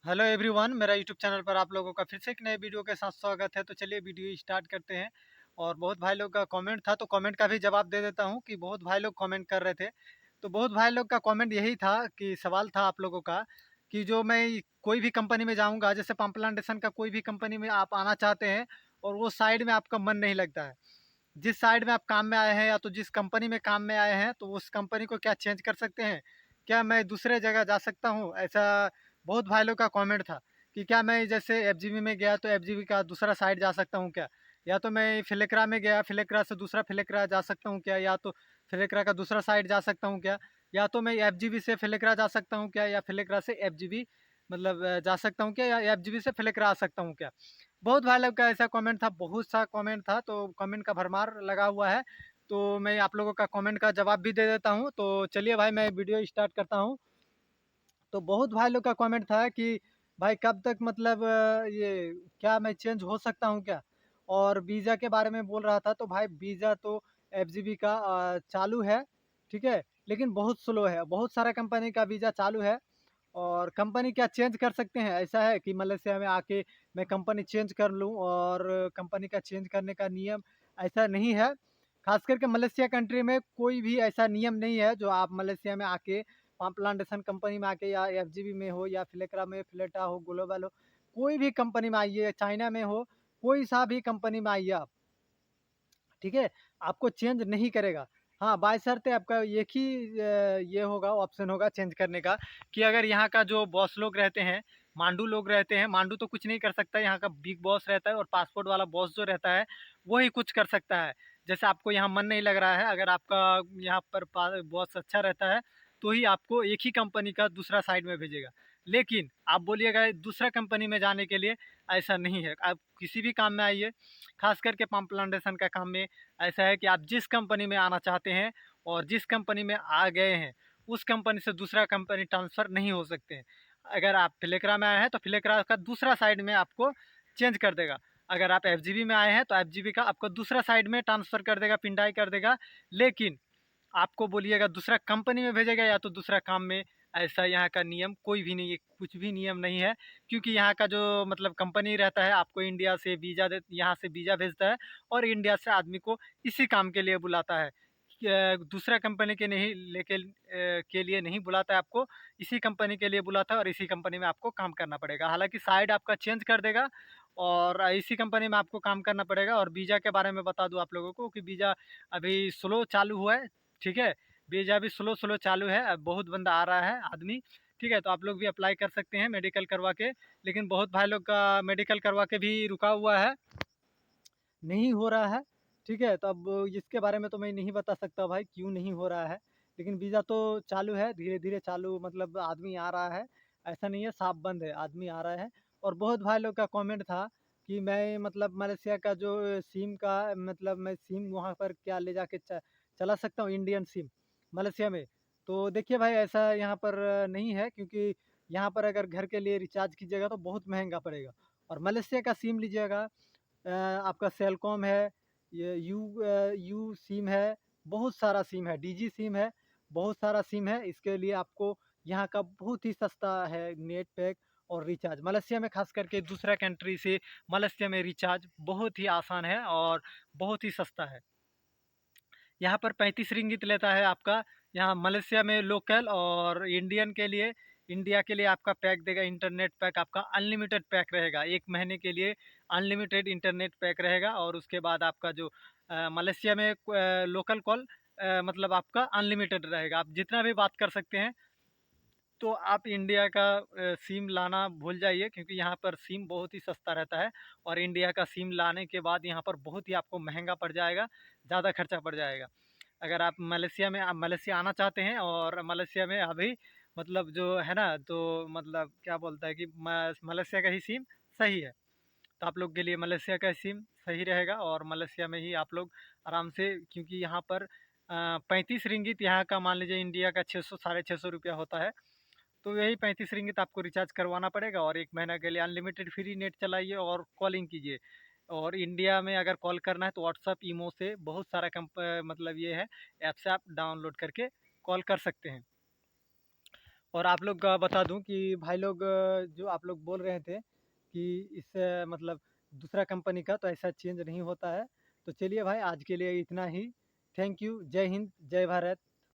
Hello everyone, मेरा YouTube channel पर आप लोगों का फिर से एक नए वीडियो के साथ स्वागत है। तो चलिए वीडियो स्टार्ट करते हैं। और बहुत भाई लोग का कमेंट था, तो कमेंट का भी जवाब दे देता हूं कि बहुत भाई लोग कमेंट कर रहे थे। तो बहुत भाई लोग का कमेंट यही था कि सवाल था आप लोगों का कि जो मैं कोई भी कंपनी में जाऊंगा, जैसे पंप प्लांटेशन का कोई भी कंपनी में आप आना चाहते हैं और वो साइड में आपका मन नहीं लगता है, जिस साइड में आप काम में आए हैं या तो जिस कंपनी में काम में आए हैं, तो उस कंपनी को क्या चेंज कर सकते हैं? क्या मैं दूसरे जगह जा सकता हूँ? ऐसा बहुत भाई लोग का कमेंट था कि क्या मैं जैसे एफजीबी में गया तो एफजीबी का दूसरा साइड जा सकता हूँ क्या? या तो मैं फिलेक्रा में गया, फिलेक्रा से दूसरा फिलेक्रा जा सकता हूँ क्या? या तो फिलेक्रा का दूसरा साइड जा सकता हूँ क्या? या तो मैं एफजीबी से फिलेक्रा जा सकता हूँ क्या? या फिलेक्रा से एफजीबी मतलब जा सकता हूँ क्या? या एफजीबी से फिलेक्रा आ सकता हूँ क्या? बहुत भाई लोग का ऐसा कमेंट था, बहुत सा कमेंट था, तो कमेंट का भरमार लगा हुआ है। तो मैं आप लोगों का कमेंट का जवाब भी दे देता हूँ। तो चलिए भाई, मैं वीडियो स्टार्ट करता हूँ। तो बहुत भाई लोग का कमेंट था कि भाई कब तक मतलब ये क्या मैं चेंज हो सकता हूँ क्या? और वीज़ा के बारे में बोल रहा था। तो भाई वीज़ा तो एफजीबी का चालू है, ठीक है, लेकिन बहुत स्लो है। बहुत सारा कंपनी का वीज़ा चालू है। और कंपनी क्या चेंज कर सकते हैं? ऐसा है कि मलेशिया में आके मैं कंपनी चेंज कर लूँ, और कंपनी का चेंज करने का नियम ऐसा नहीं है। खास करके मलेशिया कंट्री में कोई भी ऐसा नियम नहीं है जो आप मलेशिया में आके पाम प्लांटेशन कंपनी में आके, या एफजीबी में हो, या फिलेक्रा में, फिलेटा हो, ग्लोबल हो, कोई भी कंपनी में आइए, चाइना में हो, कोई सा भी कंपनी में आइए आप, ठीक है, आपको चेंज नहीं करेगा। हाँ, बायशर्ते आपका एक ही ये होगा, ऑप्शन होगा चेंज करने का, कि अगर यहाँ का जो बॉस लोग रहते हैं, मांडू लोग रहते हैं, मांडू तो कुछ नहीं कर सकता, यहाँ का बिग बॉस रहता है, और पासपोर्ट वाला बॉस जो रहता है वही कुछ कर सकता है। जैसे आपको यहाँ मन नहीं लग रहा है, अगर आपका यहाँ पर बॉस अच्छा रहता है, तो ही आपको एक ही कंपनी का दूसरा साइड में भेजेगा। लेकिन आप बोलिएगा दूसरा कंपनी में जाने के लिए, ऐसा नहीं है। आप किसी भी काम में आइए, खास करके पंप प्लांटेशन का काम में ऐसा है कि आप जिस कंपनी में आना चाहते हैं और जिस कंपनी में आ गए हैं, उस कंपनी से दूसरा कंपनी ट्रांसफ़र नहीं हो सकते हैं। अगर आप फिलेक्रा में आए हैं तो फिलेक्रा का दूसरा साइड में आपको चेंज कर देगा। अगर आप एफजीबी में आए हैं तो एफजीबी का आपको दूसरा साइड में ट्रांसफ़र कर देगा, पिंडाई कर देगा। लेकिन आपको बोलिएगा दूसरा कंपनी में भेजेगा या तो दूसरा काम में, ऐसा यहाँ का नियम कोई भी नहीं है, कुछ भी नियम नहीं है। क्योंकि यहाँ का जो मतलब कंपनी रहता है, आपको इंडिया से वीज़ा दे, यहाँ से वीज़ा भेजता है, और इंडिया से आदमी को इसी काम के लिए बुलाता है। दूसरा कंपनी के नहीं लेके के लिए नहीं बुलाता है आपको, इसी कंपनी के लिए बुलाता है, और इसी कंपनी में आपको काम करना पड़ेगा। हालाँकि साइड आपका चेंज कर देगा, और इसी कंपनी में आपको काम करना पड़ेगा। और वीज़ा के बारे में बता दूँ आप लोगों को कि वीज़ा अभी स्लो चालू हुआ है, ठीक है? वीज़ा भी स्लो स्लो चालू है, अब बहुत बंदा आ रहा है आदमी, ठीक है? तो आप लोग भी अप्लाई कर सकते हैं मेडिकल करवा के। लेकिन बहुत भाई लोग का मेडिकल करवा के भी रुका हुआ है, नहीं हो रहा है, ठीक है? तो अब इसके बारे में तो मैं नहीं बता सकता भाई क्यों नहीं हो रहा है। लेकिन वीज़ा तो चालू है, धीरे-धीरे चालू, मतलब आदमी आ रहा है, ऐसा नहीं है साफ बंद है, आदमी आ रहा है। और बहुत भाई लोग का कमेंट था कि मैं मतलब मलेशिया का जो सिम का मतलब मैं सिम वहाँ पर क्या ले जाके चला सकता हूँ इंडियन सिम मलेशिया में? तो देखिए भाई, ऐसा यहाँ पर नहीं है, क्योंकि यहाँ पर अगर घर के लिए रिचार्ज कीजिएगा तो बहुत महँगा पड़ेगा। और मलेशिया का सिम लीजिएगा, आपका सेलकॉम है, ये यू सिम है, बहुत सारा सिम है, डीजी सिम है, बहुत सारा सिम है। इसके लिए आपको यहाँ का बहुत ही सस्ता है नेट पैक और रिचार्ज। मलेशिया में ख़ास करके दूसरा कंट्री से मलेशिया में रिचार्ज बहुत ही आसान है और बहुत ही सस्ता है। यहाँ पर 35 रिंगित लेता है आपका, यहाँ मलेशिया में लोकल, और इंडियन के लिए, इंडिया के लिए आपका पैक देगा, इंटरनेट पैक आपका अनलिमिटेड पैक रहेगा, 1 महीने के लिए अनलिमिटेड इंटरनेट पैक रहेगा। और उसके बाद आपका जो मलेशिया में लोकल कॉल मतलब आपका अनलिमिटेड रहेगा, आप जितना भी बात कर सकते हैं। तो आप इंडिया का सिम लाना भूल जाइए, क्योंकि यहाँ पर सिम बहुत ही सस्ता रहता है, और इंडिया का सिम लाने के बाद यहाँ पर बहुत ही आपको महँगा पड़ जाएगा, ज़्यादा खर्चा पड़ जाएगा। अगर आप मलेशिया आना चाहते हैं, और मलेशिया में अभी मतलब जो है ना, तो मतलब क्या बोलता है कि मलेशिया का ही सिम सही है। तो आप लोग के लिए मलेशिया का सिम सही रहेगा, और मलेशिया में ही आप लोग आराम से, क्योंकि यहाँ पर 35 रिंगित यहाँ का, मान लीजिए इंडिया का 600 साढ़े 600 रुपया होता है। तो यही 35 रिंगित आपको रिचार्ज करवाना पड़ेगा, और 1 महीना के लिए अनलिमिटेड फ्री नेट चलाइए और कॉलिंग कीजिए। और इंडिया में अगर कॉल करना है तो व्हाट्सअप, ईमो से बहुत सारा मतलब ये है, ऐप से आप डाउनलोड करके कॉल कर सकते हैं। और आप लोग का बता दूँ कि भाई लोग जो आप लोग बोल रहे थे कि इस मतलब दूसरा कंपनी का तो ऐसा चेंज नहीं होता है। तो चलिए भाई आज के लिए इतना ही। Thank you. जय हिंद, जय भारत।